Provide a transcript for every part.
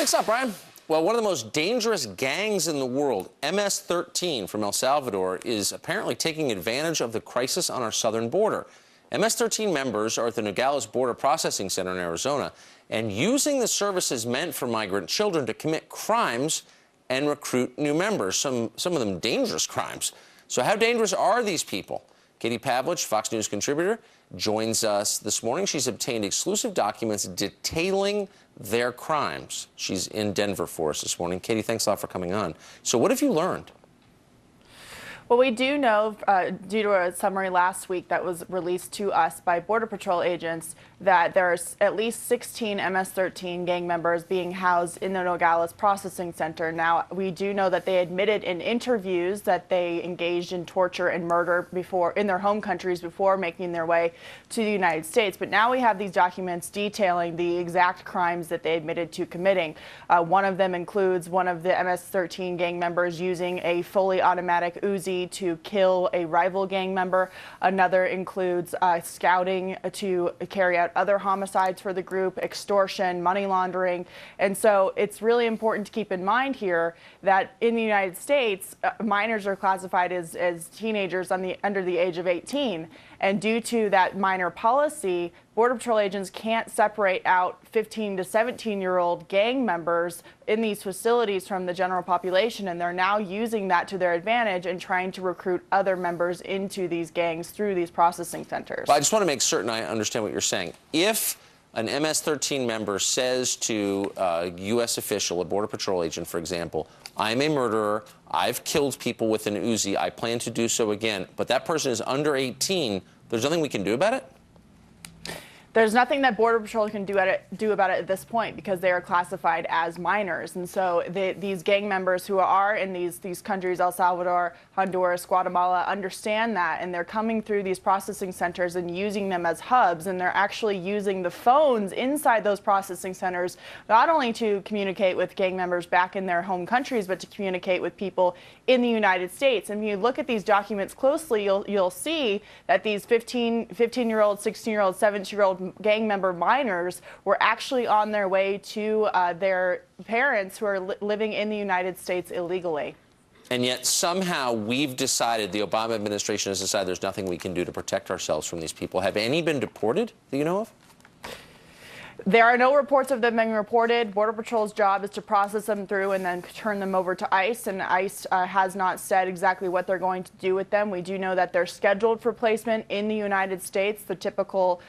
Next up, Brian. Well, one of the most dangerous gangs in the world, MS-13 from El Salvador, is apparently taking advantage of the crisis on our southern border. MS-13 members are at the Nogales Border Processing Center in Arizona and using the services meant for migrant children to commit crimes and recruit new members, some of them dangerous crimes. So how dangerous are these people? Katie Pavlich, Fox News contributor, joins us this morning. She's obtained exclusive documents detailing their crimes. She's in Denver for us this morning. Katie, thanks a lot for coming on. So what have you learned? Well, we do know, due to a summary last week that was released to us by Border Patrol agents, that there's at least 16 MS-13 gang members being housed in the Nogales Processing Center. Now, we do know that they admitted in interviews that they engaged in torture and murder before in their home countries before making their way to the United States. But now we have these documents detailing the exact crimes that they admitted to committing. One of them includes one of the MS-13 gang members using a fully automatic Uzi to kill a rival gang member. Another includes scouting to carry out other homicides for the group, extortion, money laundering. And so it's really important to keep in mind here that in the United States, minors are classified as teenagers under the age of 18. And due to that minor policy, Border Patrol agents can't separate out 15 to 17-year-old gang members in these facilities from the general population, and they're now using that to their advantage and trying to recruit other members into these gangs through these processing centers. Well, I just want to make certain I understand what you're saying. If an MS-13 member says to a U.S. official, a Border Patrol agent, for example, I'm a murderer, I've killed people with an Uzi, I plan to do so again, but that person is under 18, there's nothing we can do about it? There's nothing that Border Patrol can do about it at this point because they are classified as minors. And so these gang members who are in these countries, El Salvador, Honduras, Guatemala, understand that, and they're coming through these processing centers and using them as hubs, and they're actually using the phones inside those processing centers not only to communicate with gang members back in their home countries, but to communicate with people in the United States. And when you look at these documents closely, you'll see that these 15-year-old, 16-year-old, 17-year-old gang member minors were actually on their way to their parents who are living in the United States illegally. And yet somehow we've decided, the Obama administration has decided there's nothing we can do to protect ourselves from these people. Have any been deported that you know of? There are no reports of them being reported. Border Patrol's job is to process them through and then turn them over to ICE, and ICE has not said exactly what they're going to do with them. We do know that they're scheduled for placement in the United States. The typical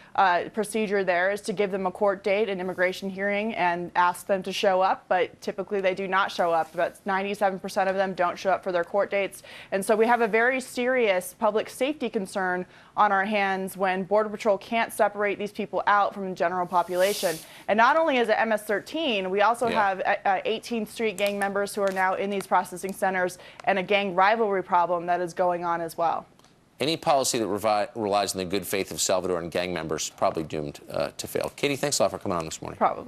procedure there is to give them a court date, an immigration hearing, and ask them to show up, but typically they do not show up. But 97% of them don't show up for their court dates. And so we have a very serious public safety concern on our hands when Border Patrol can't separate these people out from the general population. And not only is it MS-13, we also have 18th Street gang members who are now in these processing centers, and a gang rivalry problem that is going on as well. Any policy that relies on the good faith of Salvadoran gang members probably doomed to fail. Katie, thanks a lot for coming on this morning. Probably.